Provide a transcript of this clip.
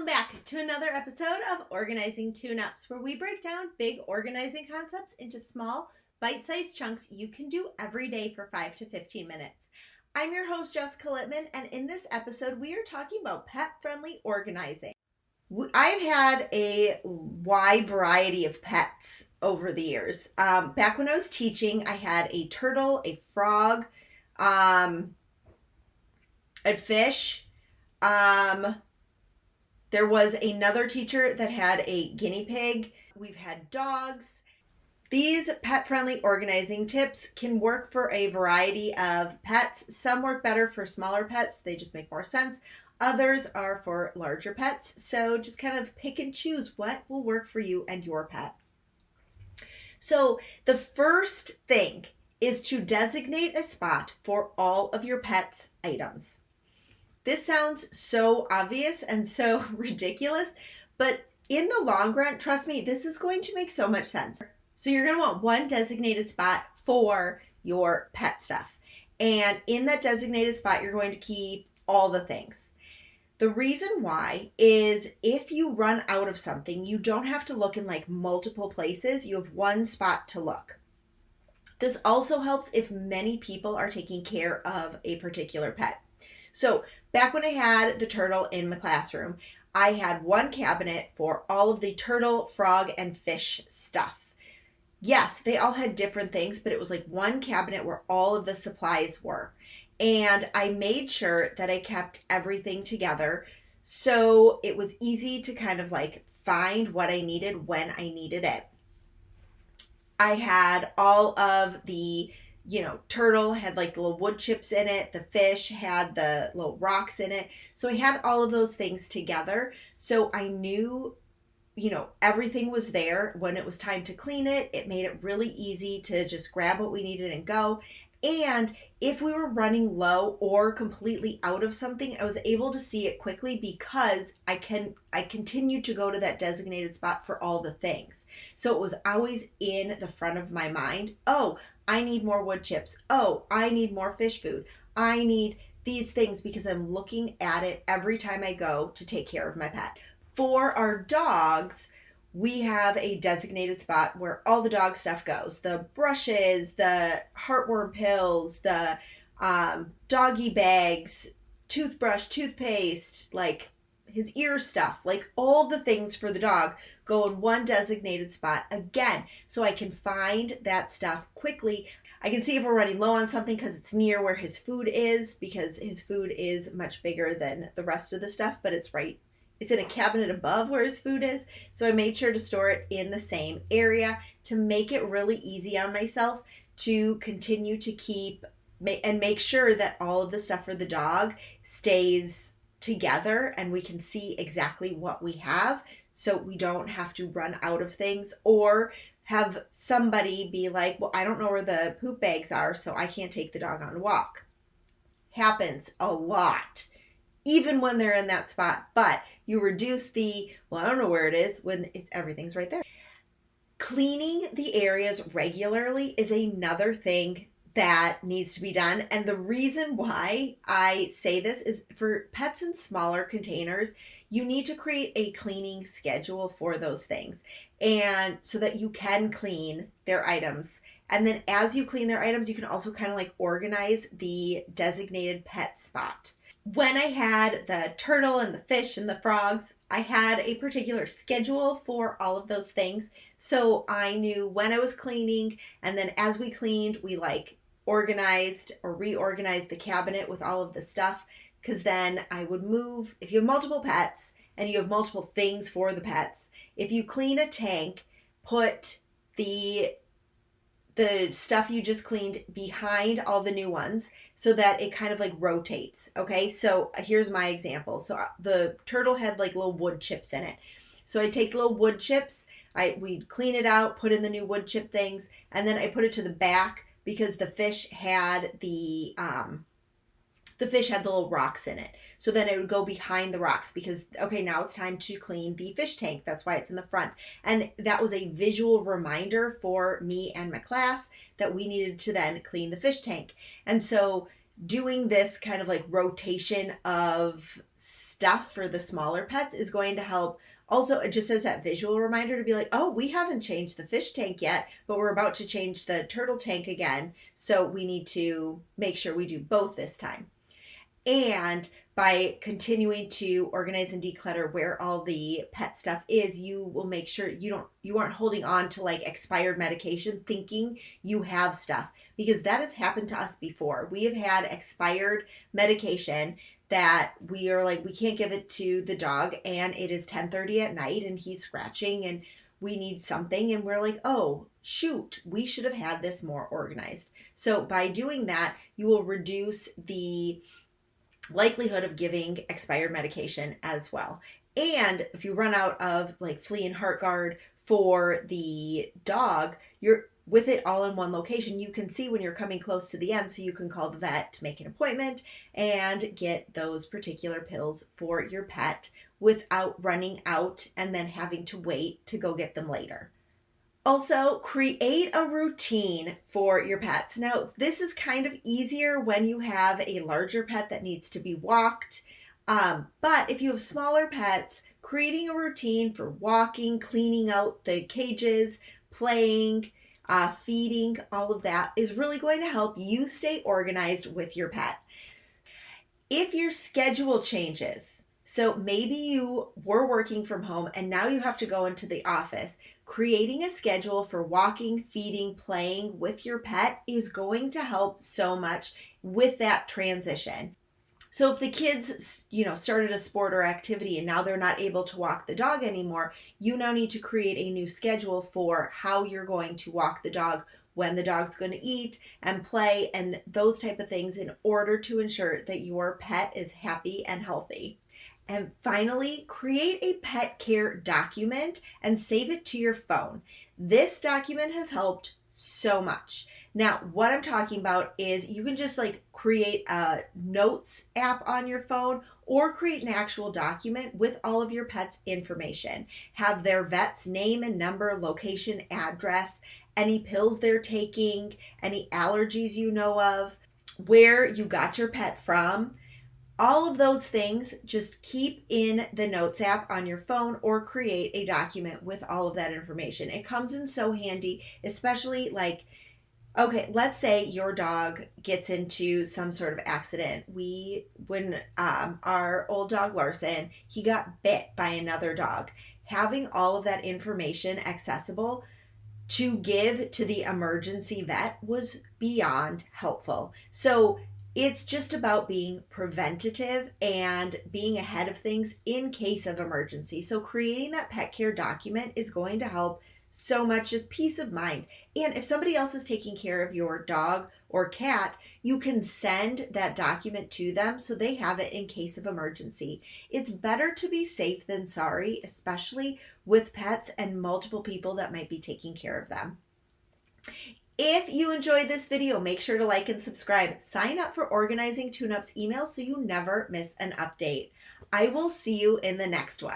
back to another episode of Organizing Tune-Ups, where we break down big organizing concepts into small, bite-sized chunks you can do every day for 5 to 15 minutes. I'm your host, Jessica Littman, and in this episode, we are talking about pet-friendly organizing. I've had a wide variety of pets over the years. Back when I was teaching, I had a turtle, a frog, a fish. There was another teacher that had a guinea pig. We've had dogs. These pet-friendly organizing tips can work for a variety of pets. Some work better for smaller pets. They just make more sense. Others are for larger pets. So just kind of pick and choose what will work for you and your pet. So the first thing is to designate a spot for all of your pet's items. This sounds so obvious and so ridiculous, but in the long run, trust me, this is going to make so much sense. So you're going to want one designated spot for your pet stuff. And in that designated spot, you're going to keep all the things. The reason why is if you run out of something, you don't have to look in like multiple places. You have one spot to look. This also helps if many people are taking care of a particular pet. So back when I had the turtle in my classroom, I had one cabinet for all of the turtle, frog, and fish stuff. Yes, they all had different things, but it was like one cabinet where all of the supplies were. And I made sure that I kept everything together so it was easy to kind of like find what I needed when I needed it. I had all of the turtle had like little wood chips in it. The fish had the little rocks in it. So I had all of those things together. So I knew, everything was there when it was time to clean it. It made it really easy to just grab what we needed and go. And if we were running low or completely out of something, I was able to see it quickly because I continued to go to that designated spot for all the things. So it was always in the front of my mind. Oh, I need more wood chips. Oh, I need more fish food. I need these things because I'm looking at it every time I go to take care of my pet. For our dogs, we have a designated spot where all the dog stuff goes. The brushes, the heartworm pills, the doggy bags, toothbrush, toothpaste, like his ear stuff, like all the things for the dog go in one designated spot again, so I can find that stuff quickly. I can see if we're running low on something because it's near where his food is, because his food is much bigger than the rest of the stuff, but it's in a cabinet above where his food is. So I made sure to store it in the same area to make it really easy on myself to continue to keep and make sure that all of the stuff for the dog stays together and we can see exactly what we have, so we don't have to run out of things or have somebody be like, well, I don't know where the poop bags are, so I can't take the dog on a walk. Happens a lot, even when they're in that spot, but you reduce I don't know where it is when everything's right there. Cleaning the areas regularly is another thing that needs to be done. And the reason why I say this is for pets in smaller containers, you need to create a cleaning schedule for those things. And so that you can clean their items. And then as you clean their items, you can also kind of like organize the designated pet spot. When I had the turtle and the fish and the frogs, I had a particular schedule for all of those things. So I knew when I was cleaning, and then as we cleaned, we like organized or reorganized the cabinet with all of the stuff, because then I would move. If you have multiple pets and you have multiple things for the pets, if you clean a tank, put the stuff you just cleaned behind all the new ones so that it kind of like rotates. Okay, so here's my example. So the turtle had like little wood chips in it. So I take the little wood chips, we'd clean it out, put in the new wood chip things, and then I put it to the back because the fish had the little rocks in it. So then it would go behind the rocks because, okay, now it's time to clean the fish tank. That's why it's in the front. And that was a visual reminder for me and my class that we needed to then clean the fish tank. And so doing this kind of like rotation of stuff for the smaller pets is going to help. Also, just as that visual reminder to be like, oh, we haven't changed the fish tank yet, but we're about to change the turtle tank again. So we need to make sure we do both this time. And by continuing to organize and declutter where all the pet stuff is, you will make sure you aren't holding on to like expired medication thinking you have stuff, because that has happened to us before. We have had expired medication that we are like, we can't give it to the dog, and it is 10:30 at night and he's scratching and we need something, and we're like, oh shoot, we should have had this more organized. So by doing that, you will reduce the likelihood of giving expired medication as well. And if you run out of like flea and heart guard for the dog, you're with it all in one location. You can see when you're coming close to the end, so you can call the vet to make an appointment and get those particular pills for your pet without running out and then having to wait to go get them later. Also, create a routine for your pets. Now, this is kind of easier when you have a larger pet that needs to be walked. But if you have smaller pets, creating a routine for walking, cleaning out the cages, playing, feeding, all of that is really going to help you stay organized with your pet. If your schedule changes, so maybe you were working from home and now you have to go into the office, creating a schedule for walking, feeding, playing with your pet is going to help so much with that transition. So if the kids, started a sport or activity and now they're not able to walk the dog anymore, you now need to create a new schedule for how you're going to walk the dog, when the dog's going to eat and play, and those type of things in order to ensure that your pet is happy and healthy. And finally, create a pet care document and save it to your phone. This document has helped so much. Now, what I'm talking about is you can just like create a notes app on your phone or create an actual document with all of your pet's information. Have their vet's name and number, location, address, any pills they're taking, any allergies you know of, where you got your pet from. All of those things, just keep in the Notes app on your phone or create a document with all of that information. It comes in so handy, especially like, okay, let's say your dog gets into some sort of accident. When our old dog Larson, he got bit by another dog. Having all of that information accessible to give to the emergency vet was beyond helpful. So it's just about being preventative and being ahead of things in case of emergency. So creating that pet care document is going to help so much, just peace of mind. And if somebody else is taking care of your dog or cat, you can send that document to them so they have it in case of emergency. It's better to be safe than sorry, especially with pets and multiple people that might be taking care of them. If you enjoyed this video, make sure to like and subscribe. Sign up for Organizing Tune-Up's email so you never miss an update. I will see you in the next one.